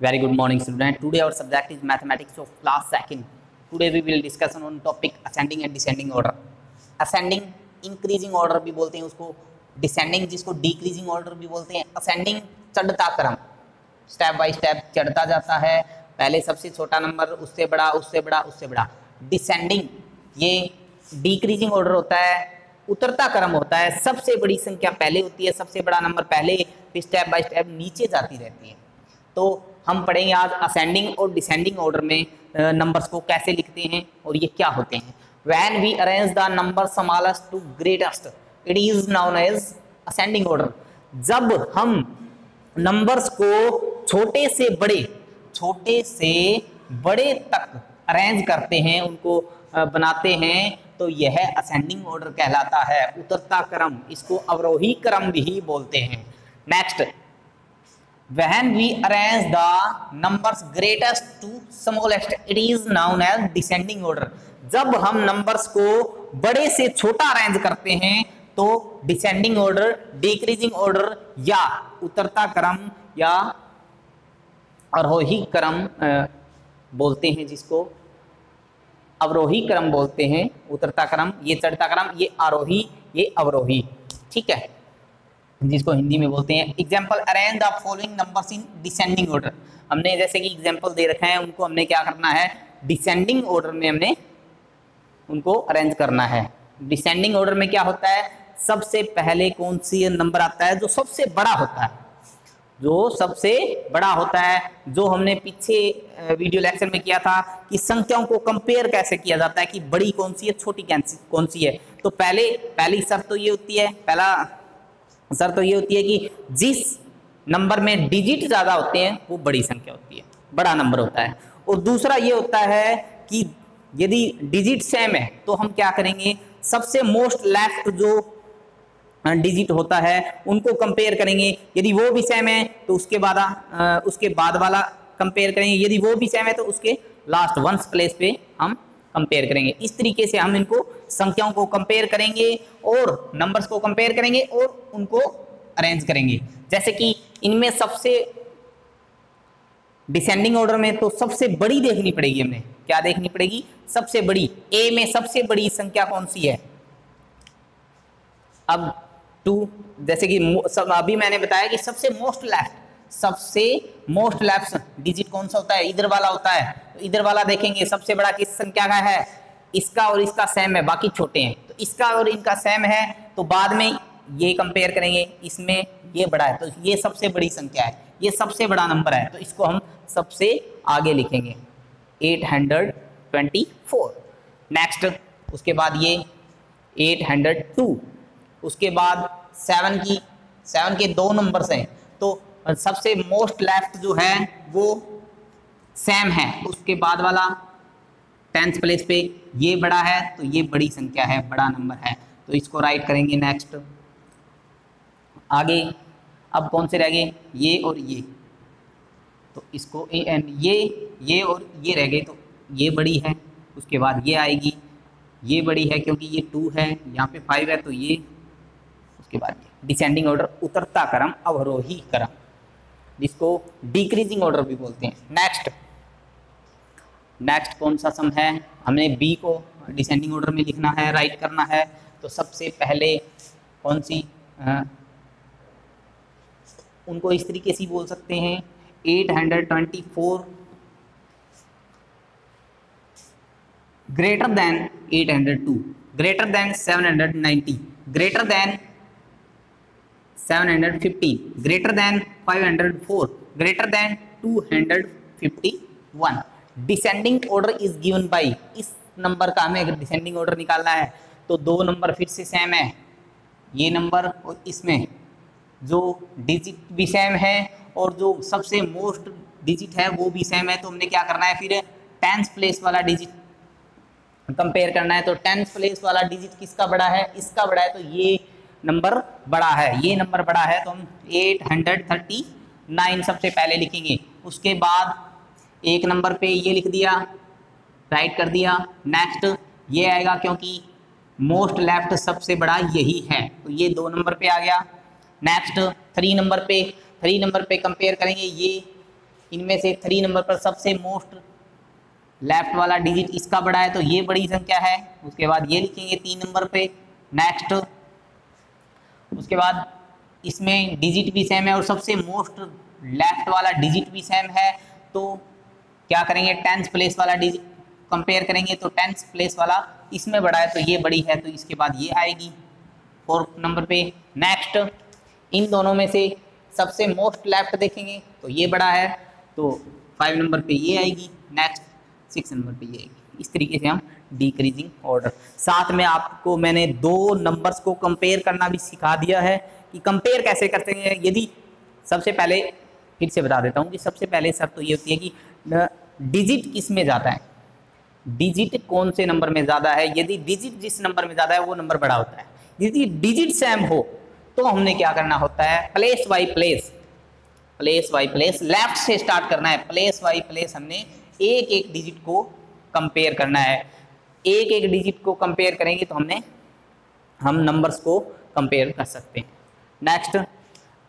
Very good morning, student. Today our subject is mathematics of class second. Today we will discuss on topic ascending and descending order. Ascending increasing order भी बोलते हैं उसको, descending जिसको decreasing order भी बोलते हैं. Ascending चढ़ता क्रम, स्टेप बाय स्टेप चढ़ता जाता है. पहले सबसे छोटा नंबर, उससे बड़ा, उससे बड़ा, उससे बड़ा. डिसेंडिंग ये डिक्रीजिंग ऑर्डर होता है, उतरता क्रम होता है. सबसे बड़ी संख्या पहले होती है, सबसे बड़ा नंबर पहले, फिर स्टेप बाय स्टेप नीचे जाती रहती है. तो हम पढ़ेंगे आज असेंडिंग और डिसेंडिंग ऑर्डर में नंबर्स को कैसे लिखते हैं और ये क्या होते हैं. When we arrange the number smallest to greatest it is known as ascending order. जब हम नंबर्स को छोटे से बड़े तक अरेंज करते हैं, उनको बनाते हैं, तो यह असेंडिंग ऑर्डर कहलाता है, उतरता क्रम. इसको अवरोही क्रम भी बोलते हैं. Next, when we arrange the numbers greatest to smallest it is known as descending order. जब हम नंबर्स को बड़े से छोटा अरेंज करते हैं तो डिसेंडिंग ऑर्डर, डिक्रीजिंग ऑर्डर या उतरता क्रम या आरोही क्रम बोलते हैं, जिसको अवरोही क्रम बोलते हैं. उतरता क्रम ये चढ़ता क्रम, ये आरोही, ये अवरोही. ठीक है, जिसको हिंदी में बोलते हैं. Example, arrange the following numbers in descending order. हमने जैसे कि एग्जाम्पल दे रखा है, उनको हमने क्या करना है, डिसेंडिंग ऑर्डर में हमने उनको अरेंज करना है. डिसेंडिंग ऑर्डर में क्या होता है, सबसे पहले कौन सी नंबर आता है, जो सबसे बड़ा होता है, जो हमने पीछे वीडियो लेक्चर में किया था कि संख्याओं को कंपेयर कैसे किया जाता है कि बड़ी कौन सी है, छोटी कौन सी है. तो पहली शर्त तो ये होती है, कि जिस नंबर में डिजिट ज़्यादा होते हैं वो बड़ी संख्या होती है, बड़ा नंबर होता है. और दूसरा ये होता है कि यदि डिजिट सेम है तो हम क्या करेंगे, सबसे मोस्ट लेफ्ट जो डिजिट होता है उनको कंपेयर करेंगे. यदि वो भी सेम है तो उसके बाद वाला कंपेयर करेंगे. यदि वो भी सेम है तो उसके लास्ट वंस प्लेस पे हम कंपेयर करेंगे. इस तरीके से हम इनको संख्याओं को कंपेयर करेंगे और नंबर्स को कंपेयर करेंगे और उनको अरेंज करेंगे. जैसे कि इनमें सबसे डिसेंडिंग ऑर्डर में तो सबसे बड़ी देखनी पड़ेगी, हमें क्या देखनी पड़ेगी, सबसे बड़ी. ए में सबसे बड़ी संख्या कौन सी है, अब 2. जैसे कि अभी मैंने बताया कि सबसे मोस्ट लेफ्ट डिजिट कौन सा होता है, इधर वाला होता है. तो इधर वाला देखेंगे सबसे बड़ा किस संख्या का है, इसका और इसका सेम है, बाकी छोटे हैं. तो इसका और इनका सेम है तो बाद में ये कंपेयर करेंगे, इसमें ये बड़ा है तो ये सबसे बड़ी संख्या है, ये सबसे बड़ा नंबर है, तो इसको हम सबसे आगे लिखेंगे 824. नेक्स्ट, उसके बाद ये 802. उसके बाद 7 के 2 नंबर्स हैं तो सबसे मोस्ट लेफ्ट जो है वो सेम है, उसके बाद वाला 10th प्लेस पे ये बड़ा है तो ये बड़ी संख्या है, बड़ा नंबर है, तो इसको राइट करेंगे. नेक्स्ट, आगे अब कौन से रह गए, ये और ये, तो इसको ये और ये रह गए, तो ये बड़ी है. उसके बाद ये आएगी, ये बड़ी है क्योंकि ये 2 है, यहाँ पे 5 है तो ये. उसके बाद डिसेंडिंग ऑर्डर, उतरता क्रम, अवरोही क्रम, जिसको डिक्रीजिंग ऑर्डर भी बोलते हैं. नेक्स्ट कौन सा सम है, हमने बी को डिसेंडिंग ऑर्डर में लिखना है, राइट करना है. तो सबसे पहले कौन सी, उनको इस तरीके से बोल सकते हैं, 824 greater than 802, greater than 790, greater than 750, greater than 504, greater than 251. Descending order is given by, इस नंबर का हमें अगर डिसेंडिंग ऑर्डर निकालना है तो 2 नंबर फिर से सेम है, ये नंबर और इसमें जो डिजिट भी सेम है और जो सबसे मोस्ट डिजिट है वो भी सेम है. तो हमने क्या करना है, फिर 10th प्लेस वाला डिजिट कंपेयर करना है. तो 10th प्लेस वाला डिजिट किसका बड़ा है, इसका बड़ा है, तो ये नंबर बड़ा है, ये नंबर बड़ा है, तो हम 839 सबसे पहले लिखेंगे. उसके बाद एक नंबर पे ये लिख दिया, राइट कर दिया. नेक्स्ट ये आएगा क्योंकि मोस्ट लेफ्ट सबसे बड़ा यही है, तो ये 2 नंबर पे आ गया. नेक्स्ट 3 नंबर पे कंपेयर करेंगे, ये इनमें से 3 नंबर पर सबसे मोस्ट लेफ्ट वाला डिजिट इसका बड़ा है तो ये बड़ी संख्या है। उसके बाद ये लिखेंगे 3 नंबर पे। नेक्स्ट उसके बाद इसमें डिजिट भी सेम है और सबसे मोस्ट लेफ्ट वाला डिजिट भी सेम है, तो क्या करेंगे 10th प्लेस वाला डिजिट कंपेयर करेंगे तो 10th प्लेस वाला इसमें बड़ा है तो ये बड़ी है, तो इसके बाद ये आएगी 4 नंबर पे। नेक्स्ट इन दोनों में से सबसे मोस्ट लेफ्ट देखेंगे तो ये बड़ा है तो 5 नंबर पे ये आएगी। नेक्स्ट 6 नंबर पे ये आएगी। इस तरीके से हम डिक्रीजिंग ऑर्डर। साथ में आपको मैंने 2 नंबर्स को कंपेयर करना भी सिखा दिया है कि कंपेयर कैसे करते हैं। यदि सबसे पहले फिर से बता देता हूँ कि सबसे पहले शर्त तो ये होती है कि डिजिट किस में ज़्यादा है, डिजिट कौन से नंबर में ज़्यादा है। यदि डिजिट जिस नंबर में ज़्यादा है वो नंबर बड़ा होता है। यदि डिजिट सेम हो तो हमने क्या करना होता है, place by place, place by place left से स्टार्ट करना है। प्लेस बाय प्लेस हमने एक एक डिजिट को कंपेयर करना है। एक एक डिजिट को कंपेयर करेंगे तो हम नंबर्स को कंपेयर कर सकते हैं। Next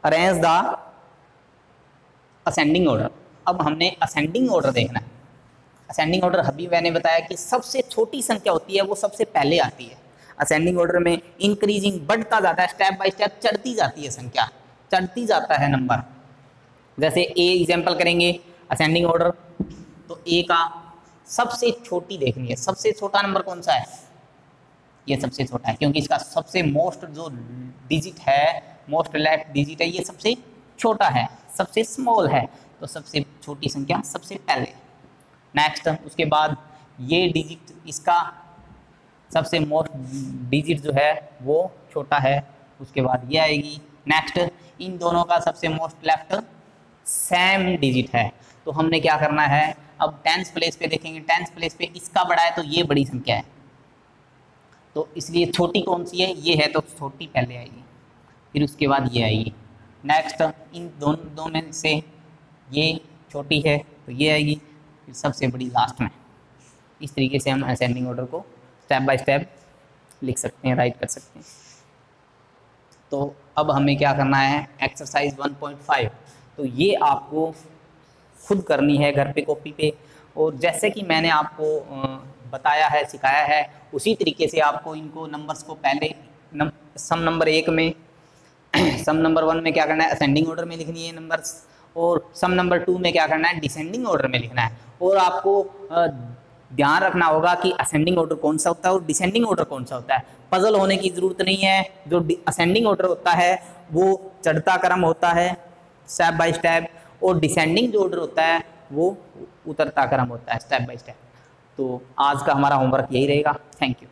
arrange the ascending order. अब हमने असेंडिंग ऑर्डर देखना है। असेंडिंग ऑर्डर अभी मैंने बताया कि सबसे छोटी संख्या होती है वो सबसे पहले आती है। असेंडिंग ऑर्डर में इंक्रीजिंग बढ़ता जाता है, स्टेप बाय स्टेप चढ़ती जाती है संख्या, चढ़ती जाता है नंबर। जैसे ए एग्जाम्पल करेंगे असेंडिंग ऑर्डर तो ए का सबसे छोटी देखनी है। सबसे छोटा नंबर कौन सा है, ये सबसे छोटा है क्योंकि इसका सबसे मोस्ट जो डिजिट है, मोस्ट लेफ्ट डिजिट है, ये सबसे छोटा है, सबसे स्मॉल है, तो सबसे छोटी संख्या सबसे पहले। नेक्स्ट उसके बाद ये डिजिट, इसका सबसे मोस्ट डिजिट जो है वो छोटा है, उसके बाद ये आएगी। नेक्स्ट इन दोनों का सबसे मोस्ट लेफ्ट सेम डिजिट है, तो हमने क्या करना है, अब 10th प्लेस पे देखेंगे, 10th प्लेस पे इसका बड़ा है तो ये बड़ी संख्या है, तो इसलिए छोटी कौन सी है, ये है, तो छोटी पहले आएगी, फिर उसके बाद ये आएगी। नेक्स्ट इन दोनों में से ये छोटी है तो ये आएगी, फिर सबसे बड़ी लास्ट में। इस तरीके से हम असेंडिंग ऑर्डर को स्टेप बाय स्टेप लिख सकते हैं, राइट कर सकते हैं। तो अब हमें क्या करना है, एक्सरसाइज 1.5, तो ये आपको खुद करनी है घर पे कॉपी पे, और जैसे कि मैंने आपको बताया है, सिखाया है, उसी तरीके से आपको इनको नंबर्स को पहले सम नंबर 1 में सम नंबर 1 में क्या करना है, असेंडिंग ऑर्डर में लिखनी है नंबर्स, और सम नंबर 2 में क्या करना है, डिसेंडिंग ऑर्डर में लिखना है। और आपको ध्यान रखना होगा कि असेंडिंग ऑर्डर कौन सा होता है और डिसेंडिंग ऑर्डर कौन सा होता है। पजल होने की ज़रूरत नहीं है। जो असेंडिंग ऑर्डर होता है वो चढ़ता क्रम होता है स्टेप बाय स्टेप, और डिसेंडिंग जो ऑर्डर होता है वो उतरता क्रम होता है स्टेप बाय स्टेप। तो आज का हमारा होमवर्क यही रहेगा। Thank you.